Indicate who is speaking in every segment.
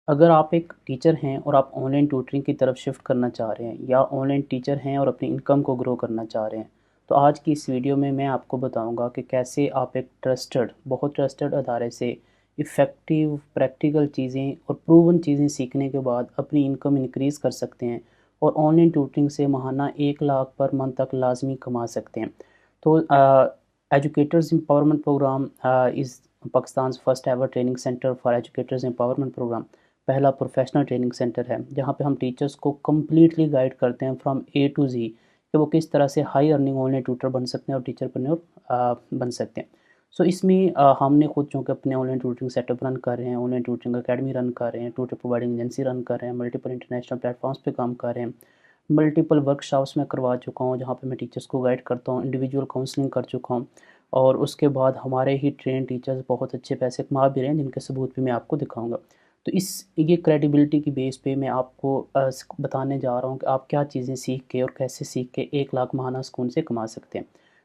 Speaker 1: अगर आप एक टीचर हैं और आप ऑनलाइन ट्यूटरिंग की तरफ शिफ्ट करना चाह रहे हैं या ऑनलाइन टीचर हैं और अपनी इनकम को ग्रो करना चाह रहे हैं, तो आज की इस वीडियो में मैं आपको बताऊंगा कि कैसे आप एक बहुत ट्रस्टेड अदारे से इफ़ेक्टिव प्रैक्टिकल चीज़ें और प्रूवन चीज़ें सीखने के बाद अपनी इनकम इंक्रीज़ कर सकते हैं और ऑनलाइन ट्यूटरिंग से माहाना 1 लाख पर मंथ तक लाजमी कमा सकते हैं। तो educators empowerment programme is Pakistan first ever training centre for educators empowerment programme पहला प्रोफेशनल ट्रेनिंग सेंटर है, जहाँ पे हम टीचर्स को कम्प्लीटली गाइड करते हैं फ्रॉम ए टू जी कि वो किस तरह से हाई अर्निंग ऑनलाइन ट्यूटर बन सकते हैं और टीचरप्रेन्योर बन सकते हैं। सो इसमें हमने खुद चूँकि अपने ऑनलाइन ट्यूटरिंग सेटअप रन कर रहे हैं, ऑनलाइन ट्यूटरिंग अकेडमी रन कर रहे हैं, ट्यूटर प्रोवाइडिंग एजेंसी रन कर रहे हैं, मल्टीपल इंटरनेशनल प्लेटफॉर्म्स पे काम कर रहे हैं, मल्टीपल वर्कशॉप्स में करवा चुका हूँ जहाँ पे मैं टीचर्स को गाइड करता हूँ, इंडिविजुअल काउंसलिंग कर चुका हूँ और उसके बाद हमारे ही ट्रेन टीचर्स बहुत अच्छे पैसे कमा भी रहे हैं, जिनके सबूत भी मैं आपको दिखाऊंगा। तो इस ये क्रेडिबिलिटी की बेस पे मैं आपको बताने जा रहा हूँ कि आप क्या चीज़ें सीख के और कैसे सीख के 1 लाख माहाना सुकून से कमा सकते हैं।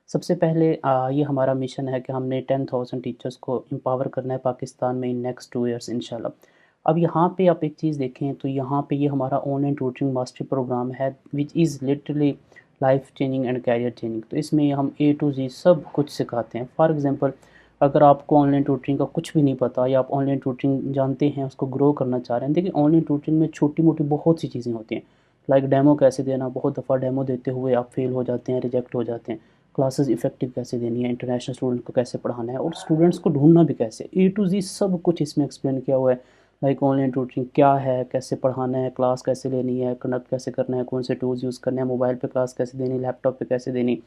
Speaker 1: सबसे पहले ये हमारा मिशन है कि हमने 10,000 टीचर्स को एम्पावर करना है पाकिस्तान में इन नेक्स्ट 2 ईयर्स इंशाल्लाह। अब यहाँ पे आप एक चीज़ देखें तो यहाँ पे ये हमारा ऑनलाइन ट्यूटरिंग मास्टर प्रोग्राम है which is literally life changing and career changing. तो इसमें हम ए टू जी सब कुछ सिखाते हैं। फॉर एग्जांपल, अगर आपको ऑनलाइन ट्यूटरिंग का कुछ भी नहीं पता या आप ऑनलाइन ट्यूटरिंग जानते हैं, उसको ग्रो करना चाह रहे हैं, देखिए ऑनलाइन ट्यूटरिंग में छोटी मोटी बहुत सी चीज़ें होती हैं। लाइक डेमो कैसे देना, बहुत दफ़ा डेमो देते हुए आप फेल हो जाते हैं, रिजेक्ट हो जाते हैं। क्लासेस इफेक्टिव कैसे देनी है, इंटरनेशनल स्टूडेंट को कैसे पढ़ाना है और स्टूडेंट्स को ढूंढना भी कैसे, ए टू जी सब कुछ इसमें एक्सप्लेन किया हुआ है। लाइक ऑनलाइन ट्यूटरिंग क्या है, कैसे पढ़ाना है, क्लास कैसे लेनी है, कंडक्ट कैसे करना है, कौन से टूल्स यूज़ करने हैं, मोबाइल पे क्लास कैसे देनी, लैपटॉप पे कैसे देनी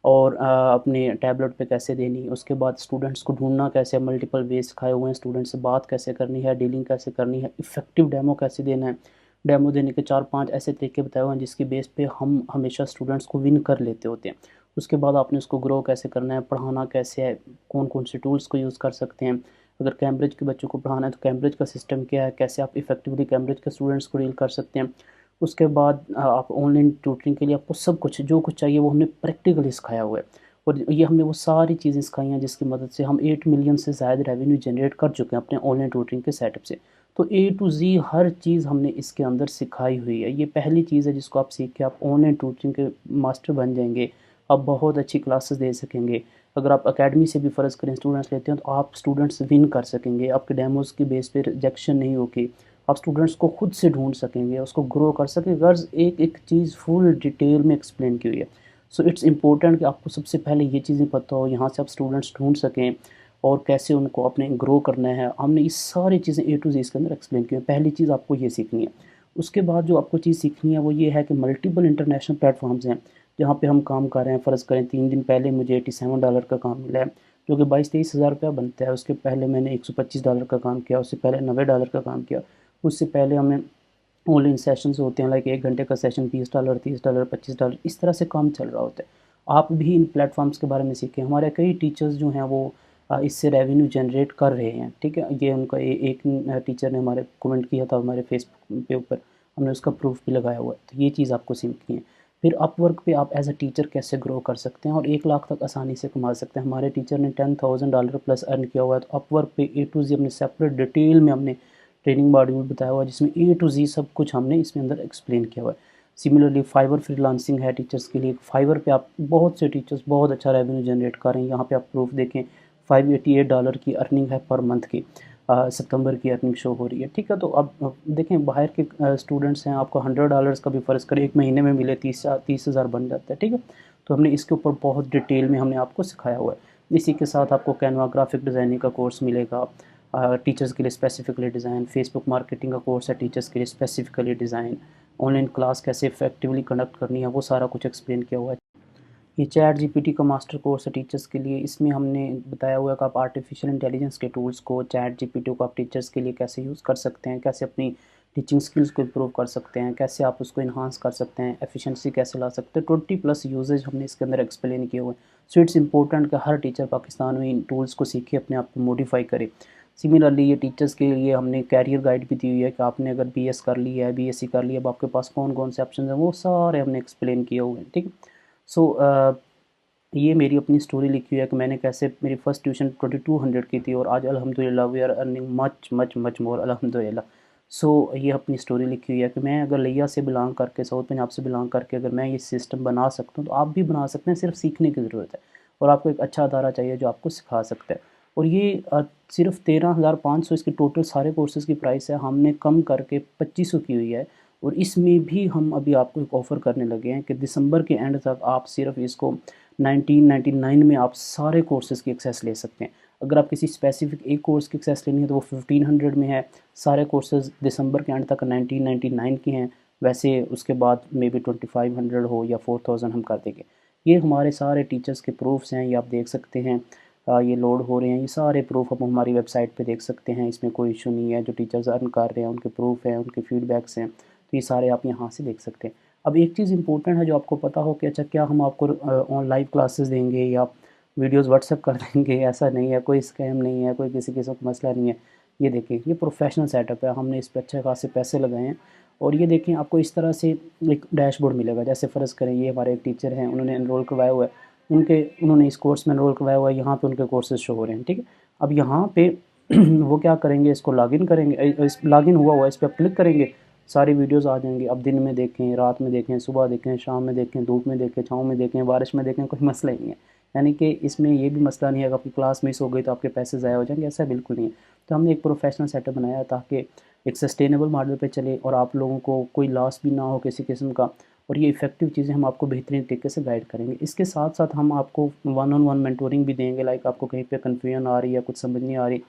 Speaker 1: और अपने टैबलेट पे कैसे देनी। उसके बाद स्टूडेंट्स को ढूंढना कैसे, मल्टीपल वे सिखाए हुए हैं, स्टूडेंट से बात कैसे करनी है, डीलिंग कैसे करनी है, इफ़ेक्टिव डेमो कैसे देना है। डेमो देने के 4-5 ऐसे तरीके बताए हुए हैं जिसकी बेस पे हम हमेशा स्टूडेंट्स को विन कर लेते होते हैं। उसके बाद आपने उसको ग्रो कैसे करना है, पढ़ाना कैसे है, कौन कौन से टूल्स को यूज़ कर सकते हैं। अगर कैम्ब्रिज के बच्चों को पढ़ाना है तो कैम्ब्रिज का सिस्टम क्या है, कैसे आप इफेक्टिवली कैम्ब्रिज के स्टूडेंट्स को डील कर सकते हैं। उसके बाद आप ऑनलाइन ट्यूटरिंग के लिए आपको सब कुछ जो कुछ चाहिए वो हमने प्रैक्टिकली सिखाया हुआ है और ये हमने वो सारी चीज़ें सिखाई हैं जिसकी मदद से हम 8 मिलियन से ज़्यादा रेवेन्यू जनरेट कर चुके हैं अपने ऑनलाइन ट्यूटरिंग के सेटअप से। तो ए टू जी हर चीज़ हमने इसके अंदर सिखाई हुई है। ये पहली चीज़ है जिसको आप सीख के आप ऑनलाइन ट्यूटरिंग के मास्टर बन जाएंगे। आप बहुत अच्छी क्लासेस दे सकेंगे। अगर आप एकेडमी से भी फ़र्ज़ करें स्टूडेंट्स लेते हैं तो आप स्टूडेंट्स विन कर सकेंगे, आपके डेमोज़ की बेस पे रिजेक्शन नहीं होगी। आप स्टूडेंट्स को खुद से ढूंढ सकेंगे, उसको ग्रो कर सकेंगे। गर्ज एक एक चीज़ फुल डिटेल में एक्सप्लेन की हुई है। सो इट्स इम्पोर्टेंट कि आपको सबसे पहले ये चीज़ें पता हो, यहाँ से आप स्टूडेंट्स ढूंढ सकें और कैसे उनको अपने ग्रो करना है। हमने ये सारी चीज़ें ए टू जी इसके अंदर एक्सप्लेन की है। पहली चीज़ आपको ये सीखनी है। उसके बाद जो आपको चीज़ सीखनी है वो ये है कि मल्टीपल इंटरनेशनल प्लेटफॉर्म्स हैं जहाँ पे हम काम कर रहे हैं। फ़र्ज़ करें 3 दिन पहले मुझे $87 का काम मिला है जो कि 22-23 हज़ार रुपया बनता है। उसके पहले मैंने $125 का काम किया, उससे पहले $90 का काम किया, उससे पहले हमने ऑनलाइन सेशंस होते हैं लाइक 1 घंटे का सेशन $20, $30, $25, इस तरह से काम चल रहा होता है। आप भी इन प्लेटफॉर्म्स के बारे में सीखें। हमारे कई टीचर्स जो हैं वो इससे रेवेन्यू जनरेट कर रहे हैं, ठीक है। ये उनका एक टीचर ने हमारे कमेंट किया था हमारे फेसबुक पे ऊपर, हमने उसका प्रूफ भी लगाया हुआ है। तो ये चीज़ आपको सीखनी है। फिर अपवर्क पे आप एज अ टीचर कैसे ग्रो कर सकते हैं और 1 लाख तक आसानी से कमा सकते हैं। हमारे टीचर ने $10,000 प्लस अर्न किया हुआ है। तो अपवर्क पे ए टू जी हमने सेपरेट डिटेल में हमने ट्रेनिंग मॉड्यूल बताया हुआ है जिसमें ए टू जी सब कुछ हमने इसमें अंदर एक्सप्लेन किया हुआ है। सिमिलरली फाइवर फ्रीलांसिंग है टीचर्स के लिए। फाइवर पे आप बहुत से टीचर्स बहुत अच्छा रेवेन्यू जनरेट कर रहे हैं। यहाँ पे आप प्रूफ देखें, $588 की अर्निंग है पर मंथ की। सितंबर की अर्निंग शो हो रही है, ठीक है। तो अब देखें बाहर के स्टूडेंट्स हैं, आपको $100 का भी फ़र्ज़ करें एक महीने में मिले 30,000 बन जाता है, ठीक है। तो हमने इसके ऊपर बहुत डिटेल में हमने आपको सिखाया हुआ है। इसी के साथ आपको कैनवा ग्राफिक डिज़ाइनिंग का कोर्स मिलेगा, टीचर्स के लिए स्पेसिफिकली डिज़ाइन। फेसबुक मार्केटिंग का कोर्स है टीचर्स के लिए स्पेसिफिकली डिज़ाइन। ऑनलाइन क्लास कैसे इफेक्टिवली कंडक्ट करनी है वो सारा कुछ एक्सप्लेन किया हुआ है। ये चैट जीपीटी का मास्टर कोर्स है टीचर्स के लिए। इसमें हमने बताया हुआ है कि आप आर्टिफिशियल इंटेलिजेंस के टूल्स को, चैट जीपीटी को आप टीचर्स के लिए कैसे यूज़ कर सकते हैं, कैसे अपनी टीचिंग स्किल्स को इम्प्रूव कर सकते हैं, कैसे आप उसको इन्हांस कर सकते हैं, एफिशिएंसी कैसे ला सकते हैं। 20+ यूजेज हमने इसके अंदर एक्सप्लेन किए हुए हैं। सो इट्स इंपॉर्टेंट कि हर टीचर पाकिस्तान में इन टूल्स को सीखे, अपने आप को मॉडिफाई करे। सिमिलरली ये टीचर्स के लिए हमने कैरियर गाइड भी दी हुई है कि आपने अगर बीएस कर लिया है, बीएससी कर लिया, अब आपके पास कौन कौन से ऑप्शन हैं वो सारे हमने एक्सप्लेन किए हुए हैं, ठीक है। सो ये मेरी अपनी स्टोरी लिखी हुई है कि मैंने कैसे मेरी फ़र्स्ट ट्यूशन 2200 की थी और आज अल्हम्दुलिल्लाह we are earning much much much more अल्हम्दुलिल्लाह। ये अपनी स्टोरी लिखी हुई है कि मैं अगर लिया से बिलोंग करके, साउथ पंजाब से बिलोंग करके अगर मैं ये सिस्टम बना सकता हूँ तो आप भी बना सकते हैं, सिर्फ सीखने की ज़रूरत है। और आपको एक अच्छा अदारा चाहिए जो आपको सिखा सकता है। और ये सिर्फ 13,500 इसकी टोटल सारे कोर्सेज़ की प्राइस है, हमने कम करके 2500 की हुई है। और इसमें भी हम अभी आपको एक ऑफ़र करने लगे हैं कि दिसंबर के एंड तक आप सिर्फ इसको 1999 में आप सारे कोर्सेज़ की एक्सेस ले सकते हैं। अगर आप किसी स्पेसिफिक एक कोर्स की एक्सेस लेनी है तो वो 1500 में है। सारे कोर्सेज़ दिसंबर के एंड तक 1999 की हैं। वैसे उसके बाद मे बी 2500 हो या 4000 हम कर देंगे। ये हमारे सारे टीचर्स के प्रूफ्स हैं, ये आप देख सकते हैं। ये लोड हो रहे हैं, ये सारे प्रूफ आप हमारी वेबसाइट पे देख सकते हैं। इसमें कोई इशू नहीं है। जो टीचर्स अर्न कर रहे हैं उनके प्रूफ हैं, उनके फीडबैक्स हैं, तो ये सारे आप यहाँ से देख सकते हैं। अब एक चीज़ इंपॉर्टेंट है जो आपको पता हो कि अच्छा क्या हम आपको लाइव क्लासेस देंगे या वीडियोस व्हाट्सएप कर देंगे, ऐसा नहीं है, कोई स्कैम नहीं है, कोई किसी किस्म का मसला नहीं है। ये देखिए, ये प्रोफेशनल सेटअप है, हमने इस पे अच्छे खासे पैसे लगाए हैं। और ये देखिए आपको इस तरह से एक डैशबोर्ड मिलेगा। जैसे फ़र्ज़ करें ये हमारे एक टीचर हैं, उन्होंने एनरोल करवाया हुआ है, उन्होंने इस कोर्स में एनरोल करवाया हुआ है, यहाँ पे उनके कोर्सेज़ शो हो रहे हैं, ठीक है। अब यहाँ पे वो क्या करेंगे, इसको लॉगिन करेंगे, इस लॉगिन हुआ हुआ है, इस पर क्लिक करेंगे, सारी वीडियोस आ जाएंगी। अब दिन में देखें, रात में देखें, सुबह देखें, शाम में देखें, धूप में देखें, छाँव में देखें, बारिश में देखें, कोई मसला ही नहीं है। यानी कि इसमें ये भी मसला नहीं है कि आपकी क्लास मिस हो गई तो आपके पैसे ज़ाया हो जाएंगे, ऐसा बिल्कुल नहीं है। तो हमने एक प्रोफेशनल सेटअप बनाया ताकि एक सस्टेनेबल मॉडल पे चले और आप लोगों को कोई लॉस भी ना हो किसी किस्म का। और ये इफ़ेक्टिव चीज़ें हम आपको बेहतरीन तरीके से गाइड करेंगे। इसके साथ साथ हम आपको वन ऑन वन मेंटोरिंग भी देंगे। लाइक आपको कहीं पे कन्फ्यूजन आ रही है, कुछ समझ नहीं आ रही,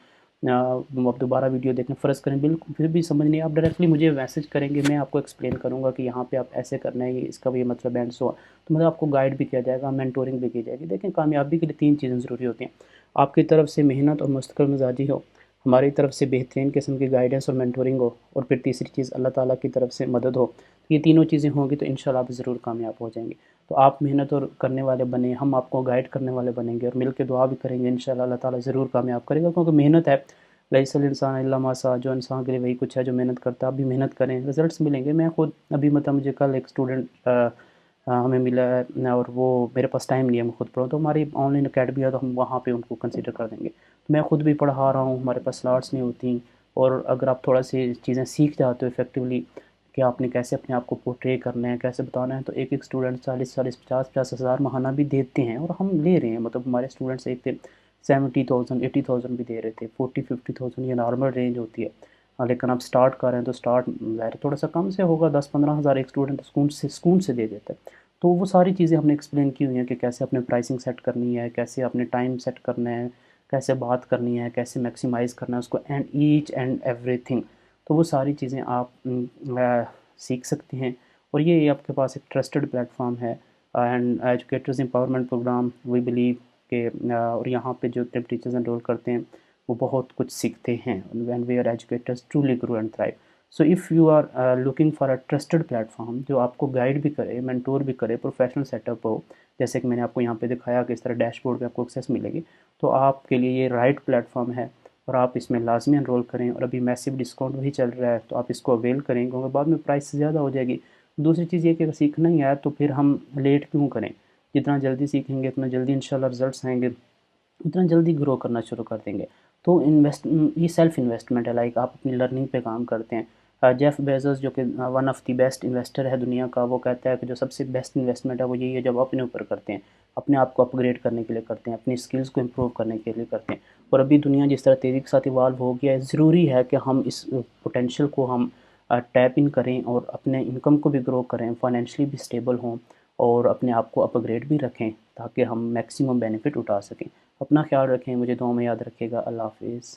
Speaker 1: आप दोबारा वीडियो देखें, फ़र्ज़ करें बिल्कुल फिर भी समझ नहीं, आप डायरेक्टली मुझे मैसेज करेंगे, मैं आपको एक्सप्लेन करूँगा कि यहाँ पे आप ऐसे करना है, ये इसका भी मतलब एंड सो। तो मतलब आपको गाइड भी किया जाएगा, मेंटोरिंग भी की जाएगी। देखें, कामयाबी के लिए 3 चीज़ें ज़रूरी होती हैं। आपकी तरफ से मेहनत और मुस्तकिल मिजाजी हो, हमारी तरफ से बेहतरीन किस्म की गाइडेंस और मेंटोरिंग हो, और फिर तीसरी चीज़ अल्लाह ताला की तरफ से मदद हो। ये तीनों चीज़ें होंगी तो इंशाल्लाह आप ज़रूर कामयाब हो जाएंगे। तो आप मेहनत और करने वाले बने, हम आपको गाइड करने वाले बनेंगे और मिल के दुआ भी करेंगे। इंशाल्लाह अल्लाह ताला ज़रूर कामयाब करेगा, क्योंकि मेहनत है। लैसल इंसान इल्ला मा सा, जो इंसान के लिए वही कुछ है जो मेहनत करता है। आप भी मेहनत करें, रिजल्ट्स मिलेंगे। मैं खुद अभी मतलब मुझे कल एक स्टूडेंट हमें मिला है और वो मेरे पास टाइम नहीं है मैं खुद पढ़ाऊँ, तो हमारी ऑनलाइन अकेडमी है तो हम वहाँ पे उनको कंसिडर कर देंगे। तो मैं खुद भी पढ़ा रहा हूँ, हमारे पास स्लॉट्स नहीं होती। और अगर आप थोड़ा सी चीज़ें सीख जाते हो इफेक्टिवली कि आपने कैसे अपने आप को पोर्ट्रे करना है, कैसे बताना है, तो एक एक स्टूडेंट 40-40, 50-50 हज़ार महाना भी देते हैं और हम ले रहे हैं। मतलब हमारे स्टूडेंट्स एक थे 70,000 80,000 भी दे रहे थे, 40-50,000 ये नॉर्मल रेंज होती है। लेकिन आप स्टार्ट कर रहे हैं तो स्टार्ट ज़ाहिर थोड़ा सा कम से होगा, 10-15 हज़ार एक स्टूडेंट सुकून से दे देता है। तो वो सारी चीज़ें हमने एक्सप्लेन की हुई हैं कि कैसे अपने प्राइसिंग सेट करनी है, कैसे अपने टाइम सेट करना है, कैसे बात करनी है, कैसे मैक्सिमाइज़ करना है उसको, एंड ईच एंड एवरीथिंग। तो वो सारी चीज़ें आप सीख सकते हैं। और ये आपके पास एक ट्रस्टेड प्लेटफॉर्म है and educators empowerment programme we believe के। और यहाँ पे जो टीचर्स एनरोल करते हैं वो बहुत कुछ सीखते हैं। When we are educators truly grow and thrive. So if you are looking for a trusted platform जो आपको गाइड भी करे, मेंटोर भी करे, प्रोफेशनल सेटअप हो, जैसे कि मैंने आपको यहाँ पे दिखाया कि इस तरह डैशबोर्ड पे आपको एक्सेस मिलेगी, तो आपके लिए ये राइट प्लेटफॉर्म है। और आप इसमें लाजमी एनरोल करें। और अभी मैसिव डिस्काउंट भी चल रहा है तो आप इसको अवेल करें, क्योंकि बाद में प्राइस ज़्यादा हो जाएगी। दूसरी चीज़ ये कि अगर सीखना ही आया तो फिर हम लेट क्यों करें। जितना जल्दी सीखेंगे उतना जल्दी इंशाल्लाह रिजल्ट्स आएंगे, उतना जल्दी ग्रो करना शुरू कर देंगे। तो ये सेल्फ इन्वेस्टमेंट है। लाइक आप अपनी लर्निंग पे काम करते हैं। जेफ बेजोस जो कि one of the best investor है दुनिया का, वो कहता है कि जो सबसे बेस्ट इन्वेस्टमेंट है वो यही है जब आप अपने ऊपर करते हैं, अपने आप को अपग्रेड करने के लिए करते हैं, अपनी स्किल्स को इम्प्रूव करने के लिए करते हैं। और अभी दुनिया जिस तरह तेज़ी के साथ इवाल्व हो गया है, ज़रूरी है कि हम इस पोटेंशियल को हम टैप इन करें और अपने इनकम को भी ग्रो करें, फाइनेंशियली भी स्टेबल हों और अपने आप को अपग्रेड भी रखें ताकि हम मैक्सिमम बेनिफिट उठा सकें। अपना ख्याल रखें, मुझे दुआ में याद रखिएगा। अल्लाह हाफ़िज़।